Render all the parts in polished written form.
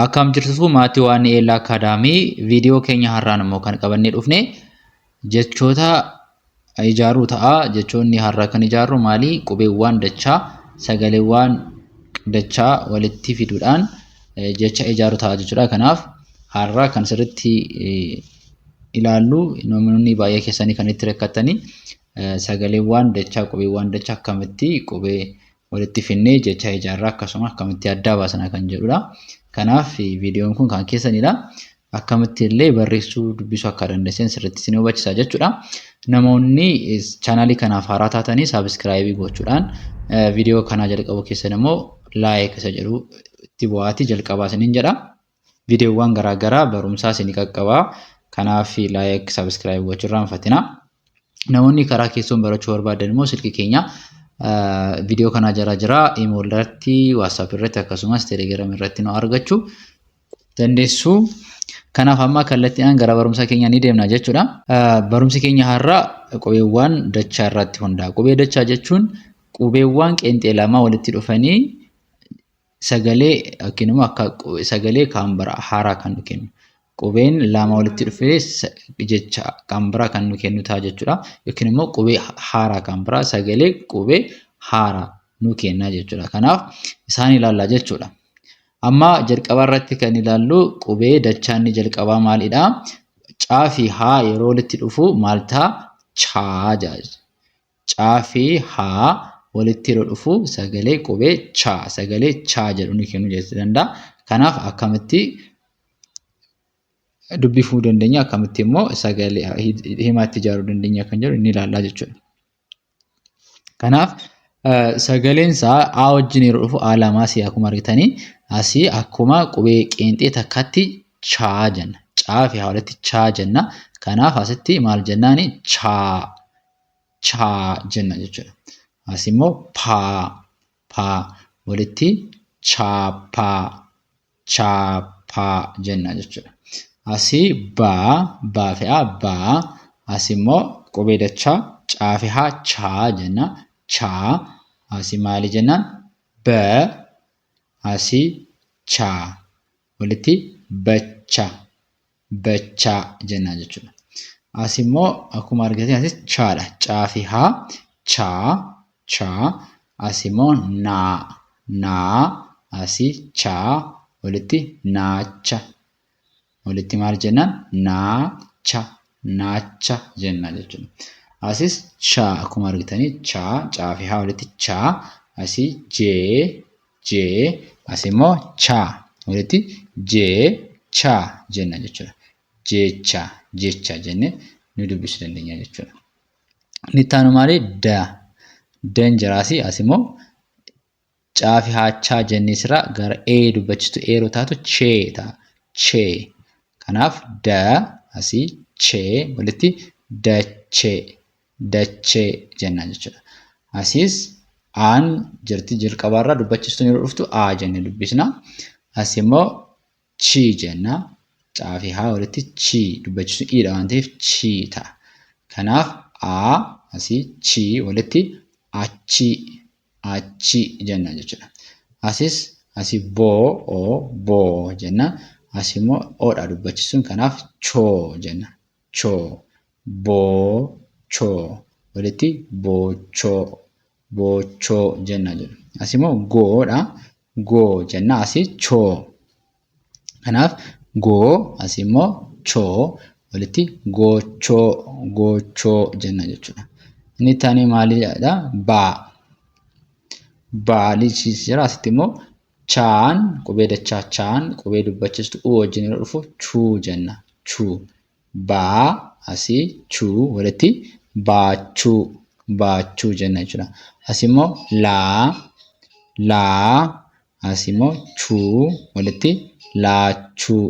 Akkam jirtu maatii waan eelaa akaadaamii viidiyoo keenya har'aan immoo kan qabannee dhufne jechoota ijaaruu ta'a. Jechoonni har'a kan ijaarru maali? Qubeewwan dachaa sagaleewwan dachaa walitti fiduudhaan jecha ijaaruu ta'a jechuudha. Kanaaf har'a kan sirriitti ilaallu namoonni baay'ee keessanii kan itti rakkatanii sagaleewwan dachaa qubeewwan dachaa akkamitti qubee walitti finnee jecha ijaarraa akkasumas akkamitti adda baasna kan jedhudha. Kanaaf viidiyoon kun kan keessanidha. Akkamitti illee barreessuu dubbisuu akka dandeessan sirriitti isin hubachiisa jechuudha. Namoonni chaanaalii kanaaf haaraa taatanii saabskraayibii gochuudhaan viidiyoo kana jalqabu keessan immoo laayik isa jedhu itti bu'aatii jalqabaa isiniin jedha. Viidiyoowwan garaagaraa barumsaa isin qaqqabaa. Kanaaf laayik saabskraayibii gochuu irraanfatina. Namoonni karaa keessoon barachuu barbaadan immoo silkii keenya viidiyoo kana jira email irratti WhatsApp irratti akkasumas Telegram irratti nu argachuu dandeessu. Kanaaf amma kallattiidhaan gara barumsa keenya ni deemna jechuudha. Barumsi keenya har'a qubeewwan dachaa irratti hundaa'a. Qubee dachaa jechuun qubeewwan qeenxee lama walitti dhufanii sagalee yookiin immoo akka sagalee kan biraa haaraa kan nu kennu. Qubeen lama walitti dhufee jecha kan biraa kan nu kennu ta'a jechuudha. Yookiin immoo qubee haaraa kan biraa sagalee qubee haaraa nu kenna jechuudha. Kanaaf isaan ilaalla jechuudha. Amma jalqaba irratti kan ilaallu qubee dachaa inni jalqabaa maalidha? Caa fi haa yeroo walitti dhufu maal ta'a? Chaa jedha. Caa fi haa walitti yeroo dhufu sagalee qubee chaa sagalee chaa jedhu nu kennu jechuu danda'a. Kanaaf akkamitti dubbifuu dandeenya akkamitti immoo sagalee himaatti ijaaruu dandeenya kan jedhu inni ilaallaa jechuudha. Kanaaf sagaleen isaa a wajjin yeroo dhufu a lamaa si akkuma argitanii asii akkuma qubee qeenxee takkatti chaa jenna. Caa fi haa walitti chaa jenna. Kanaaf asitti maal jennaani? Chaa jenna jechuudha. As immoo paa walitti chaappaa jenna jechuudha. Asii baa fi baa as immoo qubee dachaa caa fi haa chaa jenna. Chaa asii maali jennaan? Asii chaa walitti bachaa jenna jechuudha. As immoo akkuma argitan asis chaadha. Caa fi haa chaa as immoo naa asii chaa walitti naacha. Walitti maal jennaan? Naacha jenna jechuudha. Asis chaa akkuma argitanii caa fi haa walitti chaa asii jee as immoo chaa walitti chaa jenna jechuudha. Jecha jennee nu dubbisuu dandeenya jechuudha. Inni itti aanu maali? Dan jiraasi as immoo caa fi haa chaa jennee sirraa gara dubbachistu yeroo taatu chee ta'a. Chee. Kanaaf asii chee walitti dachee jenna jechuudha. Asiis aan jirti jalqabaarraa dubbachistuun yeroo dhuftu a jennee dubbisna. As immoo chii jenna. Caa fi haa walitti chii dubbachistuun iidha waan ta'eef chii ta'a. Kanaaf asii chii walitti achii jenna jechuudha. Asis asii boo jenna. As immoo oodha dubbachisuun kanaaf choo jenna. Choo walitti boochoo jenna jedhu. As immoo goodha. Goo jenna asii choo. Kanaaf goo as immoo choo walitti goochoo jenna jechuudha. Inni itti aanu maalidha? Baalichis jira. Asitti immoo chaan qubee dachaa chaan qubee dubbachistu wajjin yeroo dhufu chuu jenna. Baa asii chuu walitti baachuu jenna jechuudha. As immoo laa as immoo chuu walitti laachuu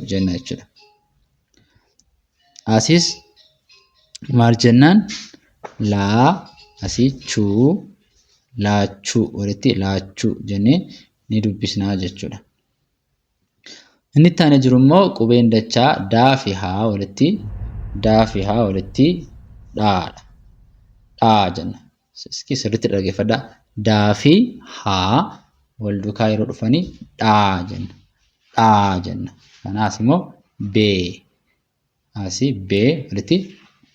jenna jechuudha. Asis maal jennaan? Laa asii chuu laachuu walitti laachuu jennee ni dubbisnaa jechuudha. Inni itti aanu jiru immoo qubeen dachaa daa fi haa walitti dhaadha. Dhaa jenna. Sirriitti dhaggeeffadhaa. Daa fi haa wal duukaa yeroo dhufanii dhaa jenna. Dhaa jenna. Kanaas immoo bee. Asii bee walitti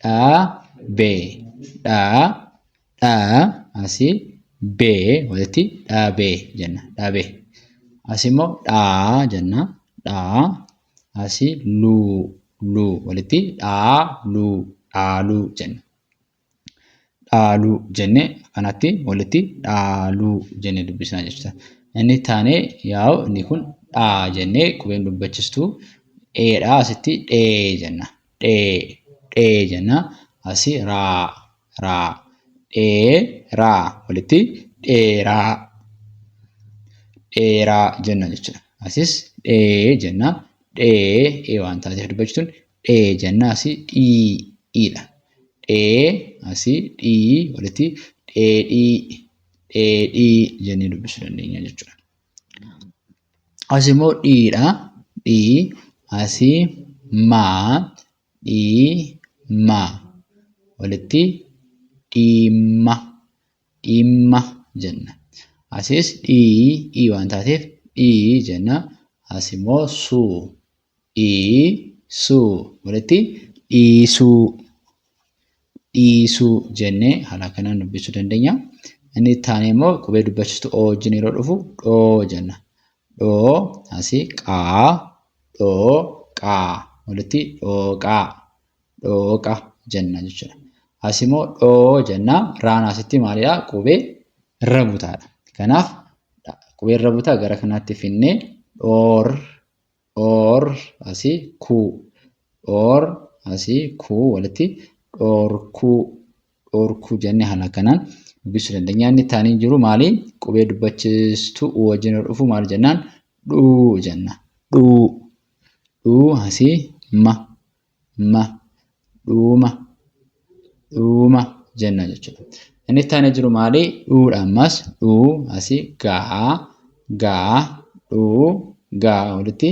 dhaa bee. Dhaa dhaa asii bee walitti dhaa bee jenna. Dhaa bee. Asii immoo dhaa jenna. Dhaa asii luu luu walitti dhaa luu dhaaluu jenna. Dhaaluu jenne kanatti walitti dhaaluu jennee dubbisna jechuudha. Inni taanee yaa'u inni kun dhaa jennee qubeen dubbachiistuu dheedhaa asitti dhee jenna. Dhee jenna. Asii raa raa dheeraa walitti dheeraa dheeraa jenna jechuudha. Asis dhee jenna. Dhee waan taateef dubbachiistuun dhee jenna. Asii dhiidha. Dhee asii dhii walitti dheedhii jennee dubbisuu dandeenya jechuudha. Asii immoo dhiidha. Dhii asii maa dhiimaa walitti dhimma jenna. Asis dhii waan taateef dhii jenna. Asii immoo suu walitti dhiisuu jennee haala kanaan dubbisuu dandeenya. Inni taanee immoo qubee dubbachiistuu oo wajjin yeroo dhufu dhoo jenna. Dhoo asii qaa walitti dhooqa jenna jechuudha. Asii immoo dhoo jenna. Raan asitti maalidhaa? Qubee irra butaadha. Kanaaf qubee irra butaa gara kanaatti finnee dhoor asii kuu walitti dhoorkuu jennee haala kanaan dubbisuu dandeenya. Inni taanii jiru maali? Qubee dubbachiistuu wajjin yeroo dhufu maal jennaan? Dhuu jenna. Dhuu asii dhuuma jenna jechuudha. Inni taanii jiru maali? Dhuudha ammas dhuu asii gaa walitti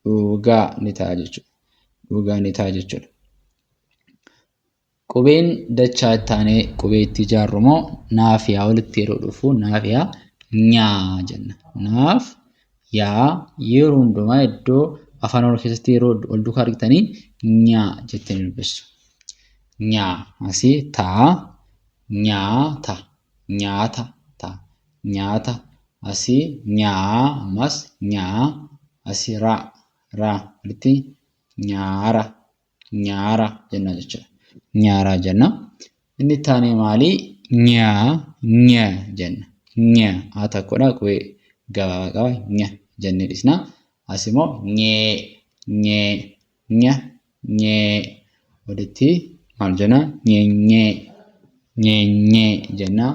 dhuugaa ni ta'a jechuudha. Dhuugaa ni ta'a jechuudha. Qubeen dachaa taanee qubee itti ijaarru immoo naafiyaa walitti yeroo dhufu naafiyaa nyaa jenna. Naaf yaa yeroo hundumaa iddoo afaan oromoo keessatti yeroo wal duukaa argitanii nyaa jettanii dubbistu. Nyaa asii taa nyaata asii nyaa ammas nyaa asii raa walitti nyaara jenna jechuudha. Nyaaraa jenna. Inni taanee maali? Nya jenna. Nya haa takkoodha qubee gabaabaa qaba. Nya jennee dhisna. As immoo nyee walitti maal jenna? Nyeenyee jenna.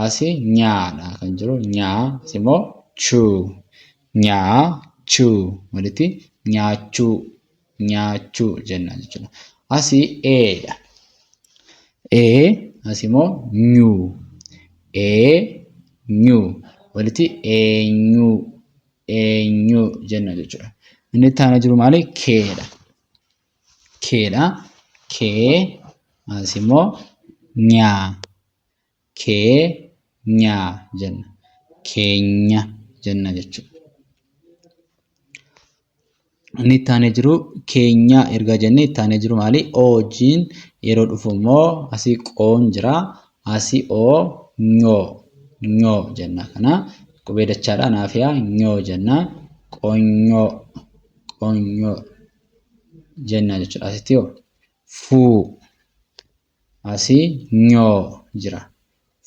Asii nyaadha kan jiru nyaa. As immoo chuu walitti nyaachuu jenna jechuudha. Asii eedha. Asii immoo nyuu walitti eenyuu jenna jechuudha. Inni taanee jiru maali? Keedha. Asii immoo nyaa jenna. Keenya jenna jechuudha. Inni taanee jiru keenya erga jennee taanee jiru maali? Oo wajjin yeroo dhufu immoo asii qoon jira. Asii oo nyoo jenna. Kana qubee dachaadha. Naafiyaa nyoo jenna. Qoonyoo jenna jechuudha. Asitti yoo fuu asii nyoo jira.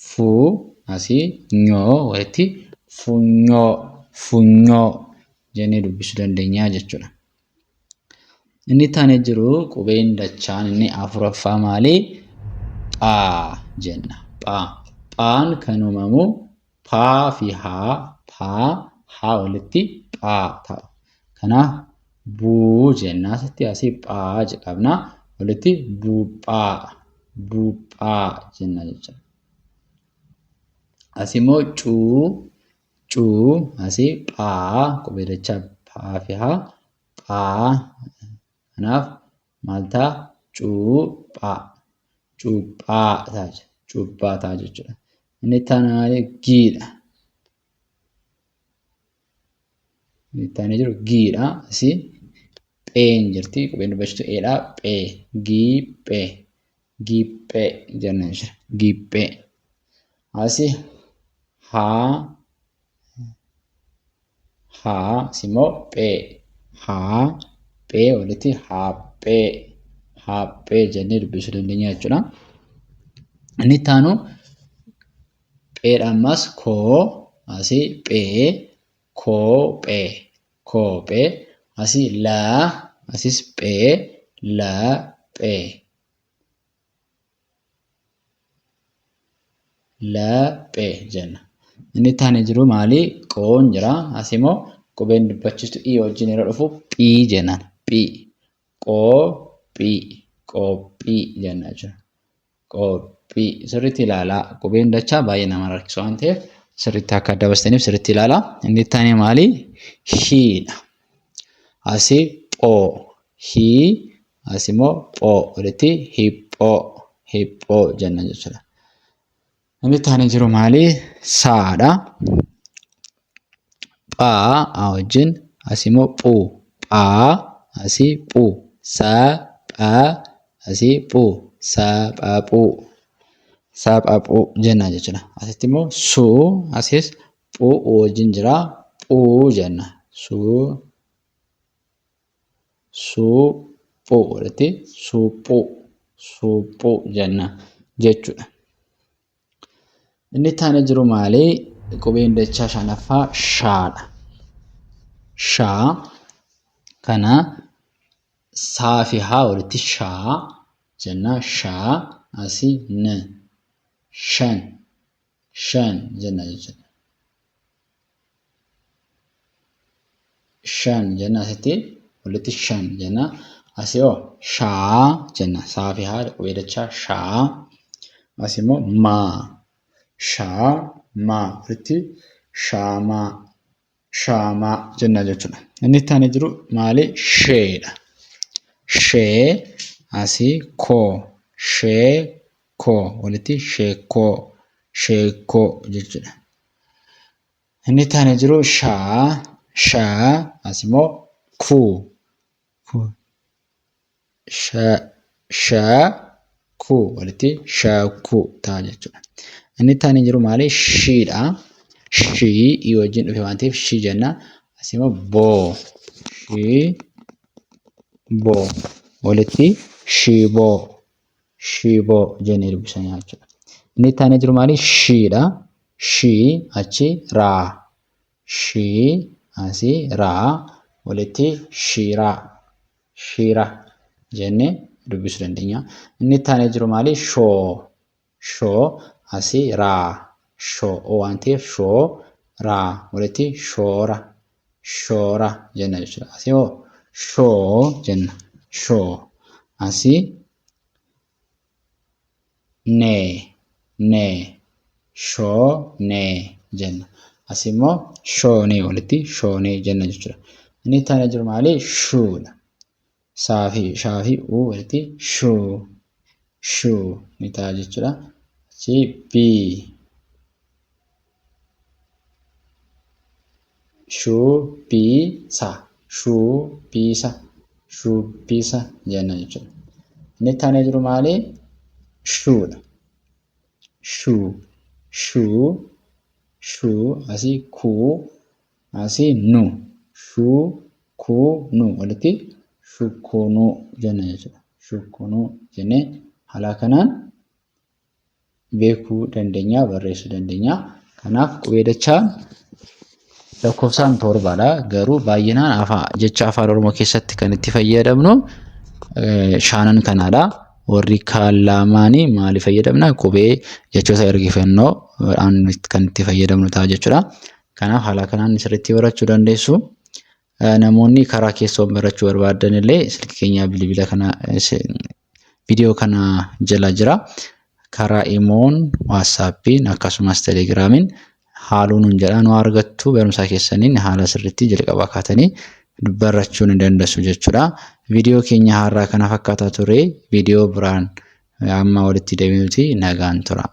Fuu asii nyoo walitti funyoo jennee dubbisuu dandeenya jechuudha. Inni taanee jiru qubeen dachaan inni afuraffaa maali? Phaa jenna. Phaan kan uumamu paa fi haa walitti phaa ta'a. Kanaaf buu jenna. Asitti asii phaa jedhamna walitti buuphaa jenna jechuudha. Asii immoo cuu asii phaa qubee dachaa phaa fi haa kanaaf maal ta'a? Cuuphaa ta'a jechuudha. Inni taanee giidha. Ittaanee jiru giidha. Asii pheen jirti. Qubeen dubbachuu eedha. Phee. Giiphee. Giiphee jennaan jira. Giiphee. Asii haa. Haa simmoo phee. Haa phee walitti haaphee. Haaphee jennee dubbisuu dandeenya jechuudha. Inni itti aanu pheedha ammas koo. Asii phee. Koophee. Koophee. Asii laa. Asis phee. Laphee. Laphee jenna. Inni itti aanee jiru maali? Qoon jira. Asii immoo qubeen dubbachiistu i wajjin yeroo dhufu phii jennaan. Phii. Qophii. Qophii jenna jechuudha. Qophii. Sirriitti ilaalaa. Qubeen dachaa baay'ee nama rakkisu waan ta'eef sirriitti akka adda baastaniif sirriitti ilaalaa. Inni itti aanee maali? Hiidha. Asii phoo. Hii. Asii immoo phoo. Walitti hiphoo. Hiphoo jenna jechuudha. Inni itti aanee jiru maali? Saadha. Phaa wajjin asii immoo phuu. Phaa asii phuu. Saa phaa asii phuu. Saaphaaphuu. Saaphaaphuu jenna jechuudha. Asitti immoo suu asis phuu wajjin jira. Phuu jenna. Suuphuu walitti suuphuu. Suuphuu jenna jechuudha. Inni itti aanee jiru maali? Qubeen dachaa shanaffaa shaadha. Shaa kana saa fi haa walitti shaa jenna. Shaa asii n. Shan. Shan jenna jechuudha. Shan jenna asitti walitti shan jenna. Asii oo shaa jenna. Saa fi haa qubee dachaa shaa. Asii immoo maa. Shaa maa walitti shaamaa. Shaamaa jenna jechuudha. Inni itti aanee jiru maali? Sheedha. Shee asii koo. Shee koo walitti sheekoo. Sheekoo jechuudha. Inni itti aanee jiru shaa. Shaa asii immoo kuu. Shaa kuu walitti shaakuu ta'a jechuudha. Inni itti aanee jiru maali? Shiidha. Shii i wajjin dhufe waan ta'eef shii jenna. Asii immoo boo. Shii boo walitti shiiboo. Shiiboo jennee dubbisanii jechuudha. Inni itti aanee jiru maali? Shiidha. Shii achi raa. Shii asii raa walitti shiiraa. Shiira jennee dubbisuu dandeenya. Inni itti aanee jiru maali? Shoo. Shoo asii raa. Shoo waan ta'eef shoo raa walitti shoora. Shoora jenna jechuudha. Asii hoo shoo jenna. Shoo asii nee. Nee. Shoo nee jenna. Asii immoo shoonee walitti shoonee jenna jechuudha. Inni itti aanee jiru maali? Shuudha. Shaa fi uu walitti shuu. Shuu ni ta'a jechuudha. Asii bii. Shubbisa. Shubbisa. Shubbisa jenna jechuudha. Inni itti aanee jiru maali? Shuudha. Shuu. Shuu. Shuu asii kuu. Asii nu. Shuu kuu nu walitti shukkunuu jenna jechuudha. Shukkunuu jennee haala kanaan beekuu dandeenya. Barreessuu dandeenya. Kanaaf qubee dachaan lakkoofsaan torbaadha. Garuu baay'inaan jecha afaan Oromoo keessatti kan itti fayyadamnu shaanan kanaadha. Warri kaan lamaanii maaliif fayyadamna? Qubee jechoota ergifannoo kan itti fayyadamnu ta'a jechuudha. Kanaaf haala kanaan sirriitti barachuu dandeessu. Namoonni karaa keessoon barachuu barbaadan illee silkii keenya bilbila kana viidiyoo kana jala jira. Karaa Imoon, WhatsAppiin akkasumas Telegiraamiin haaluun jedhaan nu argattu. Barumsa keessaniin haala sirriitti jalqaba kaatanii barachuu ni dandeessu jechuudha. Viidiyoo keenya har'aa kana fakkaataa ture. Viidiyoo biraan amma walitti deebinuti nagaan tura.